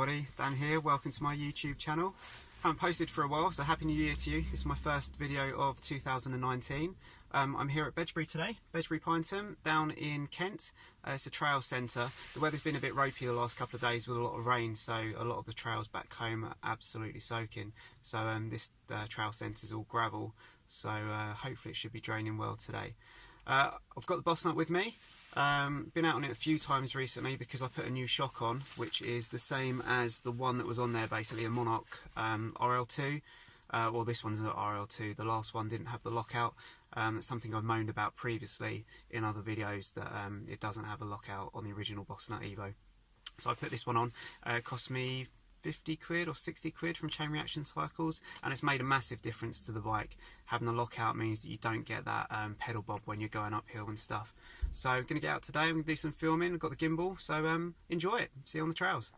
everybody, Dan here, welcome to my YouTube channel. Haven't posted for a while, so Happy New Year to you. This is my first video of 2019. I'm here at Bedgebury today, Bedgebury Pinetum, down in Kent. It's a trail centre. The weather's been a bit ropey the last couple of days with a lot of rain, so a lot of the trails back home are absolutely soaking. So this trail centre is all gravel, so hopefully it should be draining well today. I've got the Bossnut with me. Been out on it a few times recently because I put a new shock on, which is the same as the one that was on there, basically a Monarch RL2. Well, this one's an RL2. The last one didn't have the lockout. That's something I've moaned about previously in other videos, that it doesn't have a lockout on the original Bossnut Evo. So I put this one on. It cost me 50 quid or 60 quid from Chain Reaction Cycles, and it's made a massive difference to the bike. Having the lockout means that you don't get that pedal bob when you're going uphill and stuff. So I'm going to get out today, I'm going to do some filming. I've got the gimbal, so enjoy it. See you on the trails.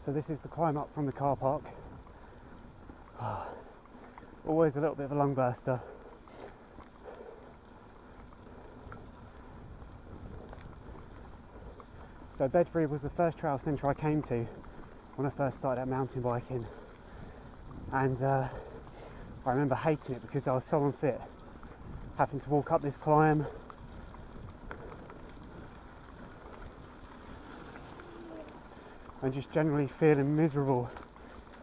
So this is the climb up from the car park. Always a little bit of a lung burster. So Bedgebury was the first trail centre I came to when I first started out mountain biking, and I remember hating it because I was so unfit, having to walk up this climb. And just generally feeling miserable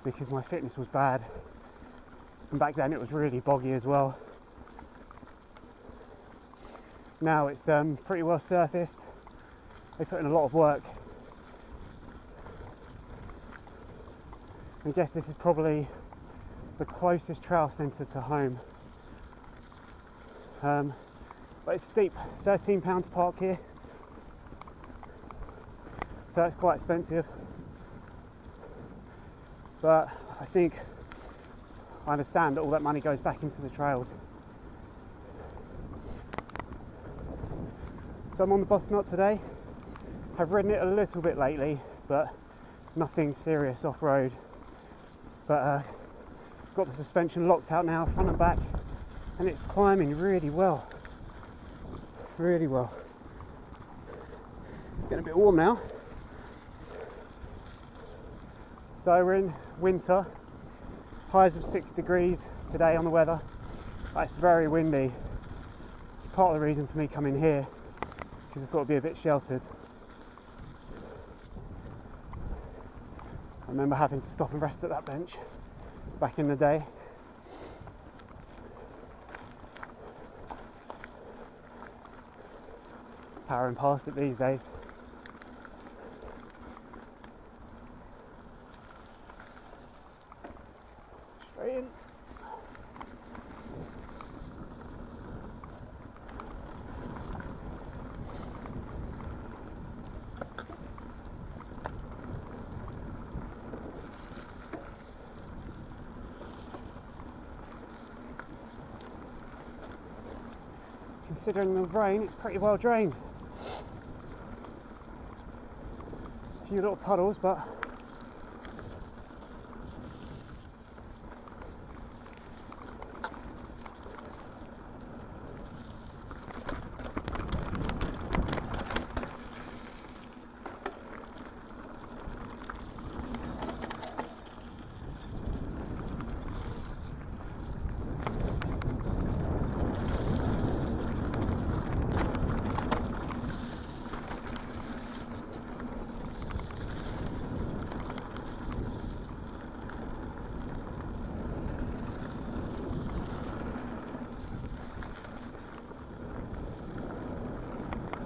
because my fitness was bad, and back then it was really boggy as well. Now it's pretty well surfaced. They put in a lot of work. I guess this is probably the closest trail centre to home. But it's steep, £13 to park here, so that's quite expensive. But I think I understand that all that money goes back into the trails. So I'm on the Bossnut today. I've ridden it a little bit lately, but nothing serious off-road. But got the suspension locked out now, front and back, and it's climbing really well. Really well. Getting a bit warm now. So we're in winter, highs of 6 degrees today on the weather. It's very windy. It's part of the reason for me coming here, because I thought it'd be a bit sheltered. I remember having to stop and rest at that bench back in the day. Powering past it these days. Straight in. Considering the rain, it's pretty well drained. A few little puddles, but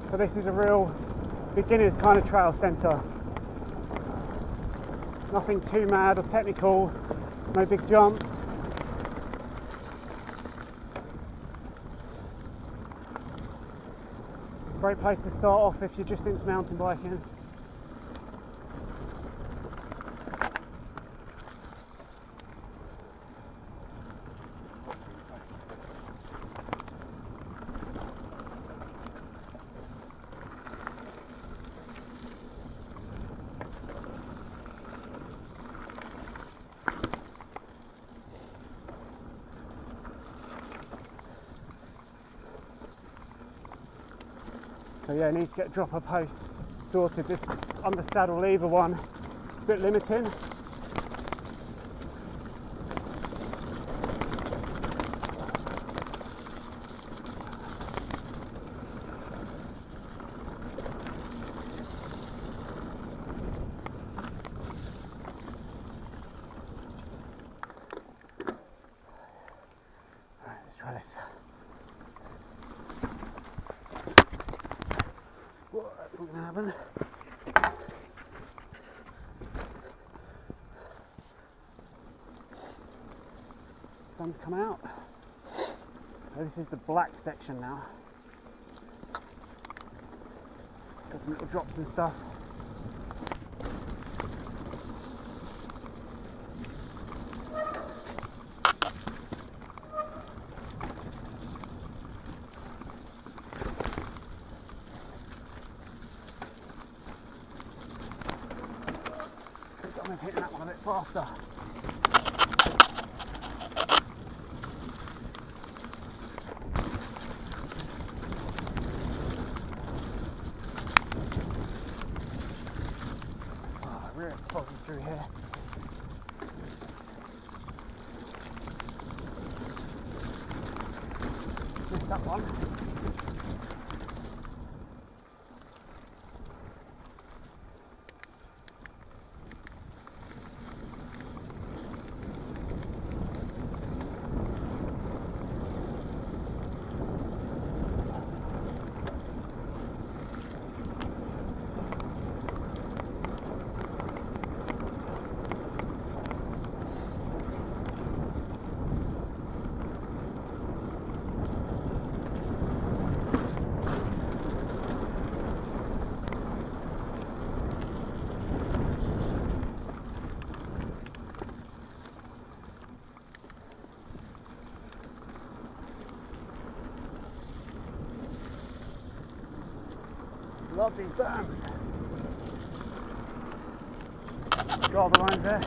so this is a real beginner's kind of trail centre. Nothing too mad or technical, no big jumps. Great place to start off if you're just into mountain biking. So yeah, I need to get dropper post sorted. This under saddle lever one a bit limiting. Let's try this. Whoa, that's not going to happen. Sun's come out. So this is the black section now. Got some little drops and stuff. I'm hitting that one a bit faster. Oh, really foggy through here. Missed that one. Love these berms. Draw the lines there.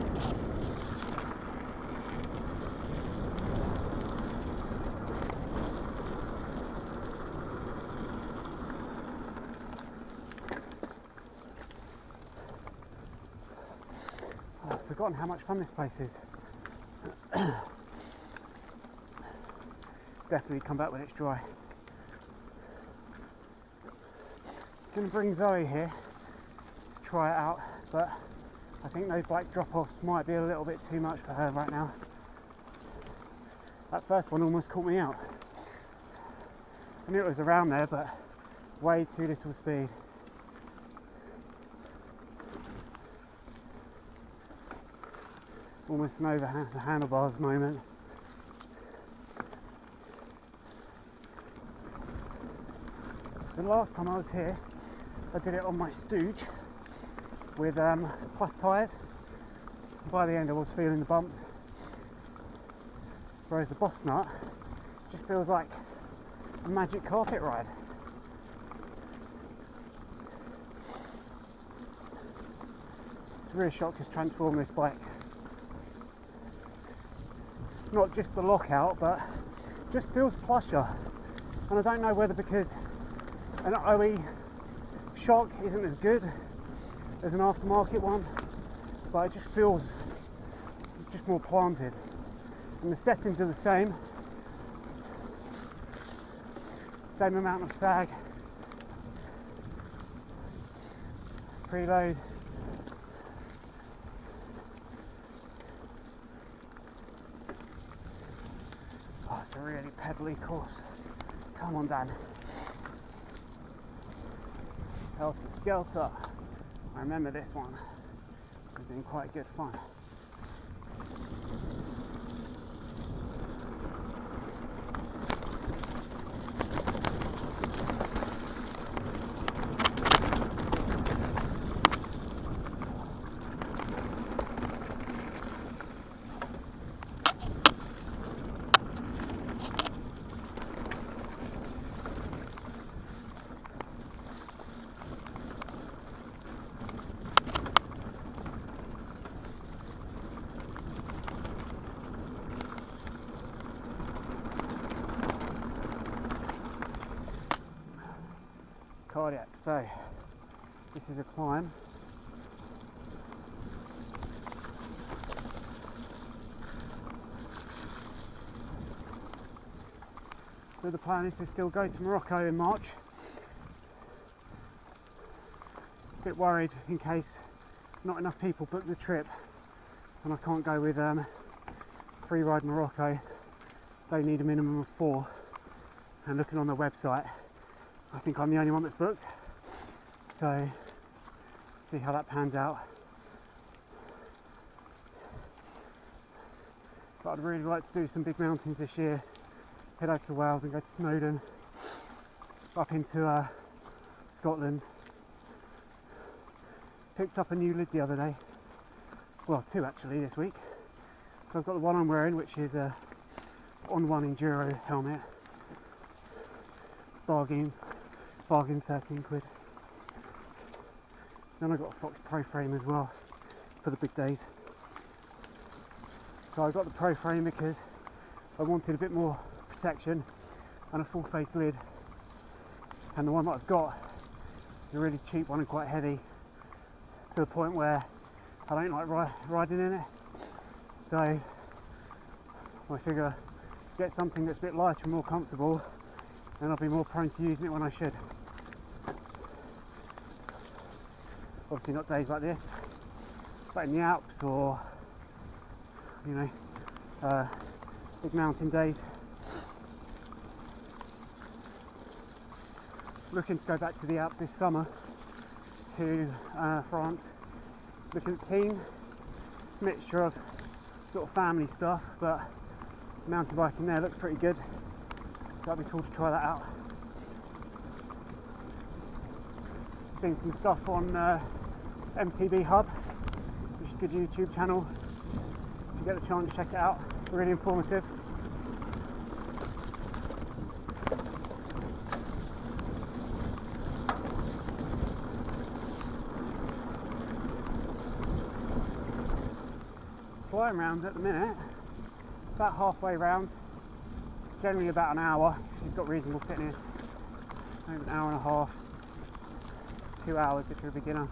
Oh, I've forgotten how much fun this place is. Definitely come back when it's dry. Going to bring Zoe here to try it out, but I think those black drop-offs might be a little bit too much for her right now. That first one almost caught me out. I knew it was around there, but way too little speed. Almost an over the handlebars moment. So last time I was here, I did it on my Stooge with plus tyres. By the end I was feeling the bumps, whereas the Bossnut just feels like a magic carpet ride. It's really shock has transformed this bike. Not just the lockout, but just feels plusher. And I don't know whether because an OE shock isn't as good as an aftermarket one, but it just feels just more planted, and the settings are the same amount of sag, preload. Oh, it's a really pebbly course. Come on, Dan. Helter Skelter. I remember this one. It's been quite good fun. Cardiac. So this is a climb So the plan is to still go to Morocco in March. A bit worried in case not enough people book the trip and I can't go with Free Ride Morocco. They need a minimum of 4, and looking on the website I think I'm the only one that's booked, so see how that pans out. But I'd really like to do some big mountains this year, head over to Wales and go to Snowdon, up into Scotland. Picked up a new lid the other day, well 2 actually this week. So I've got the one I'm wearing, which is a On-One Enduro helmet, bargain 13 quid. Then I got a Fox Pro frame as well for the big days. So I got the Pro frame because I wanted a bit more protection and a full face lid, and the one that I've got is a really cheap one and quite heavy, to the point where I don't like riding in it. So I figure get something that's a bit lighter and more comfortable, and I'll be more prone to using it when I should. Obviously not days like this, but in the Alps or, you know, big mountain days. Looking to go back to the Alps this summer, to France. Looking at team, mixture of sort of family stuff, but mountain biking there looks pretty good, so that'd be cool to try that out. Seen some stuff on MTB Hub, which is a good YouTube channel. If you get the chance, check it out, really informative. Flying round at the minute, about halfway round, generally about an hour if you've got reasonable fitness, maybe an hour and a half, it's 2 hours if you're a beginner.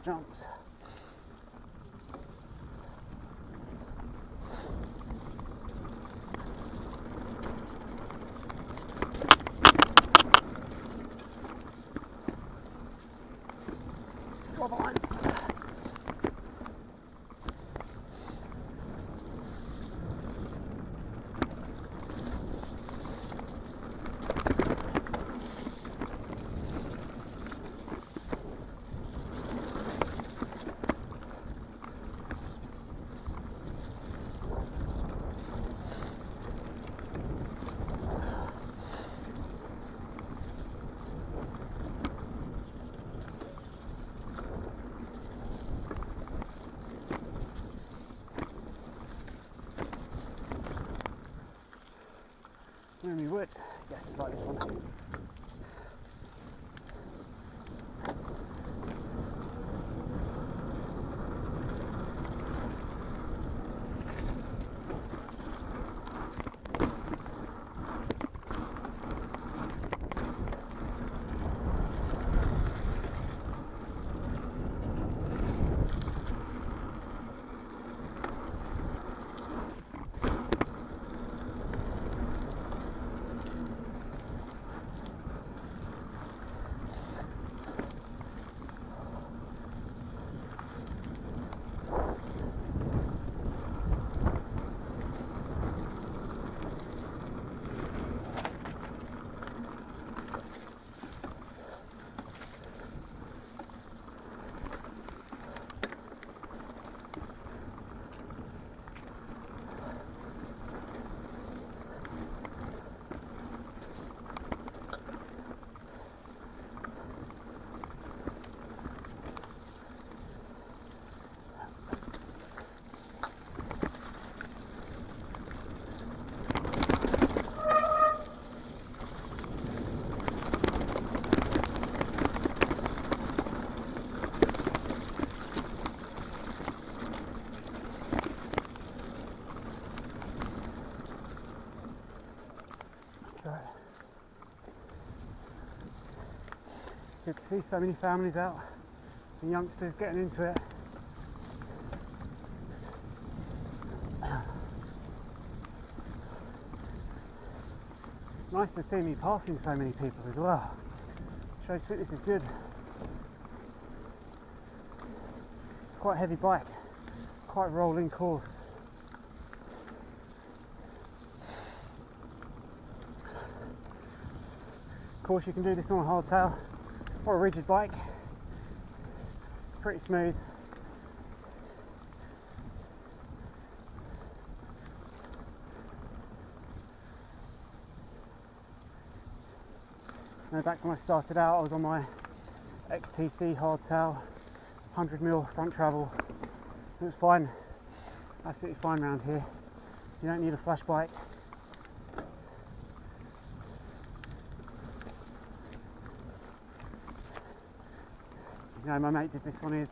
Jumps. Draw the line. Really would, yes, like this one. see so many families out and youngsters getting into it. Nice to see me passing so many people as well. Shows fitness is good. It's quite a heavy bike, quite a rolling course. Of course you can do this on a hardtail or a rigid bike. It's pretty smooth. Now, back when I started out, I was on my XTC hardtail, 100mm front travel. It was fine, absolutely fine around here. You don't need a flash bike. You know, my mate did this on his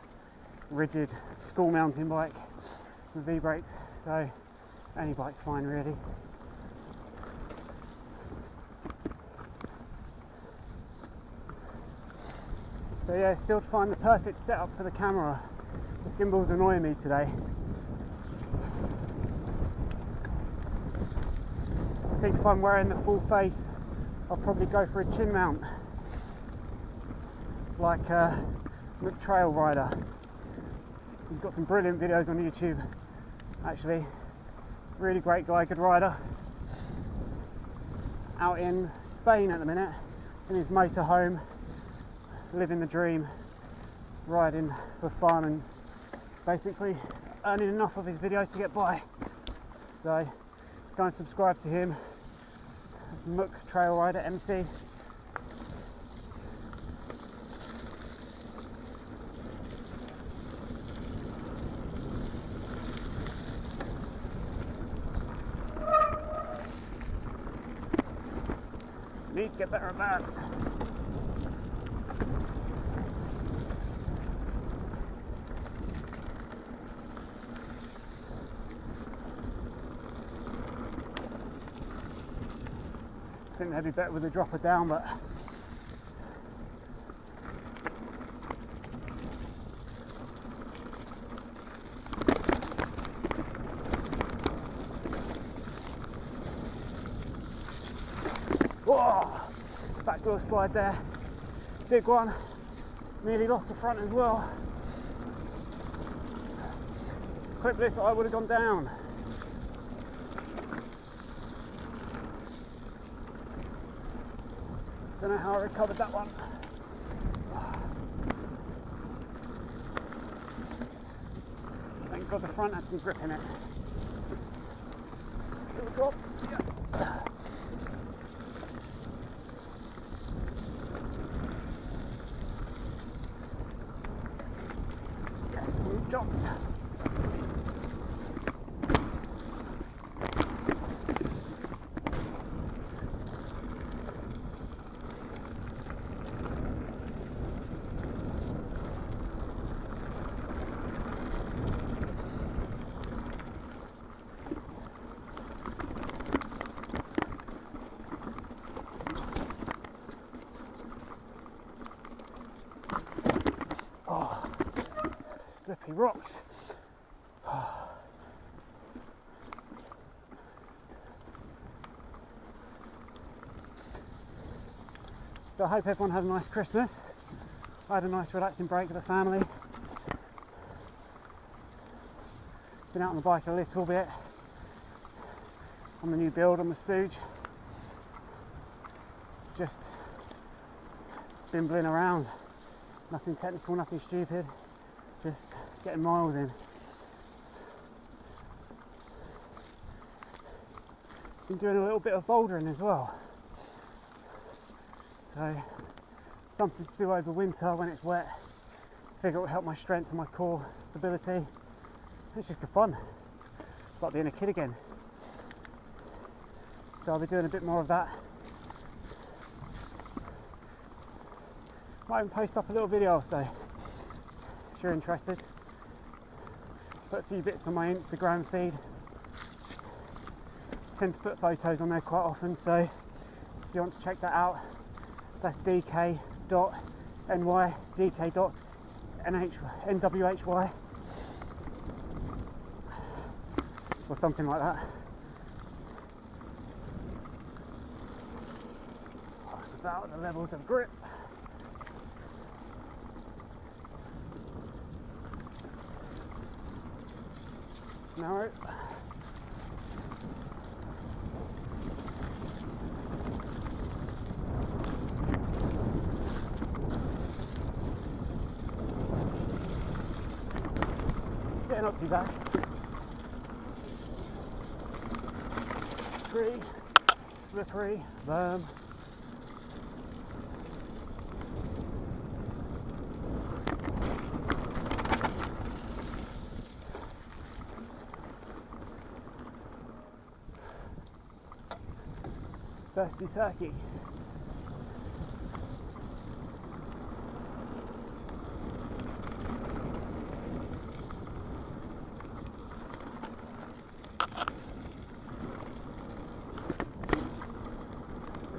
rigid school mountain bike with V-brakes, so any bike's fine really. So yeah, still to find the perfect setup for the camera. This gimbal's annoying me today. I think if I'm wearing the full face, I'll probably go for a chin mount, like the trail rider. He's got some brilliant videos on YouTube, actually. Really great guy, good rider. Out in Spain at the minute, in his motorhome, living the dream, riding for fun and basically earning enough of his videos to get by. So go and subscribe to him. It's Mook Trail Rider MC. Need to get better at that. I think they'd be better with a dropper down, but whoa, back door slide there, big one, nearly lost the front as well. Clipless, I would have gone down. Don't know how I recovered that one. Thank God the front had some grip in it. Little drop. Yeah. Yes, some drops. Slippy rocks. So I hope everyone had a nice Christmas. I had a nice relaxing break with the family. Been out on the bike a little bit on the new build on the Stooge. Just bimbling around. Nothing technical, nothing stupid. Just getting miles in. Been doing a little bit of bouldering as well. So something to do over winter when it's wet. Figure it will help my strength and my core stability. It's just good fun. It's like being a kid again. So I'll be doing a bit more of that. Might even post up a little video or so if you're interested. Put a few bits on my Instagram feed. I tend to put photos on there quite often, so if you want to check that out, that's dk.mc NYDK.NWHY or something like that. That's about the levels of grip. Narrow. Yeah, not too bad. Tree, slippery, berm. Thirsty turkey.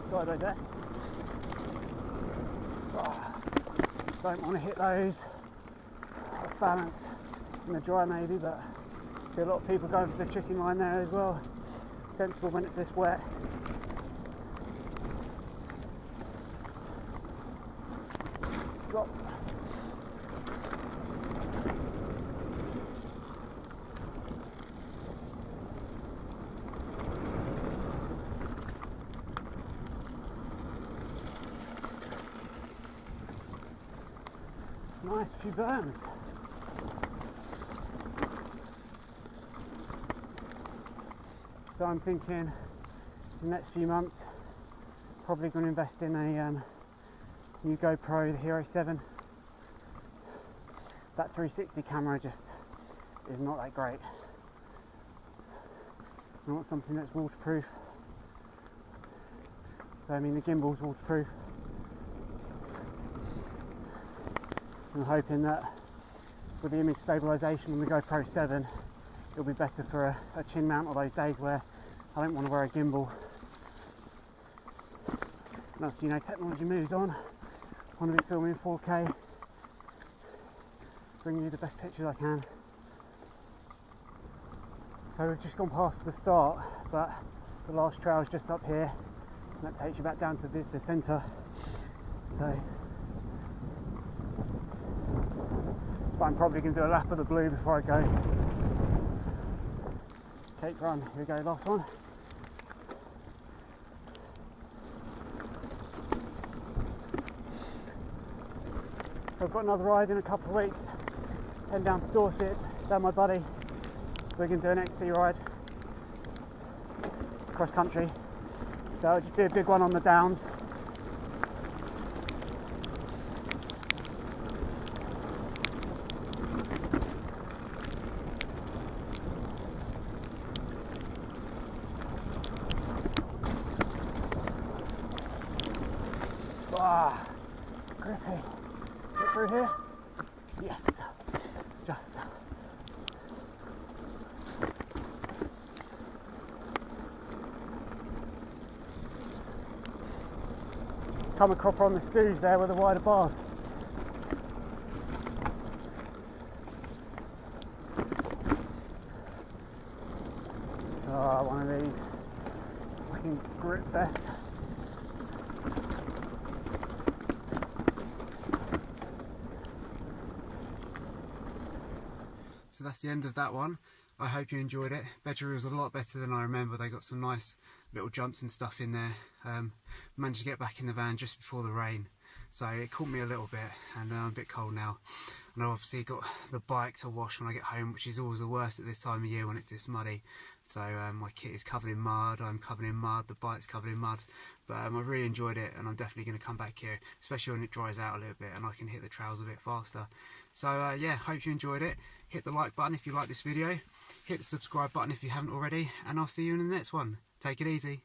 Sideways there. Oh, don't want to hit those. Off balance in the dry maybe, but I see a lot of people going for the chicken line there as well. Sensible when it's this wet. Drop. Nice few berms. So I'm thinking in the next few months probably going to invest in a new GoPro, the Hero 7. That 360 camera just is not that great. I want something that's waterproof. So I mean the gimbal's waterproof. I'm hoping that with the image stabilisation on the GoPro 7 it'll be better for a chin mount on those days where I don't want to wear a gimbal. And obviously, you know, technology moves on. I want to be filming 4K, bringing you the best pictures I can. So we've just gone past the start, but the last trail is just up here and that takes you back down to the visitor centre. So but I'm probably going to do a lap of the blue before I go. Cake run, here we go, last one. So I've got another ride in a couple of weeks, heading down to Dorset, stay with my buddy. We're going to do an XC ride, cross country, so it'll just be a big one on the downs. Ah, grippy. Get through here? Yes, just. Come a cropper on the stooge there with the wider bars. Oh, one of these fucking grip vest. So that's the end of that one. I hope you enjoyed it. Bedgebury was a lot better than I remember. They got some nice little jumps and stuff in there. Managed to get back in the van just before the rain, so it caught me a little bit, and I'm a bit cold now. And I've obviously got the bike to wash when I get home, which is always the worst at this time of year when it's this muddy. So my kit is covered in mud, I'm covered in mud, the bike's covered in mud. But I really enjoyed it, and I'm definitely going to come back here, especially when it dries out a little bit and I can hit the trails a bit faster. So yeah, hope you enjoyed it. Hit the like button if you like this video, hit the subscribe button if you haven't already, and I'll see you in the next one. Take it easy.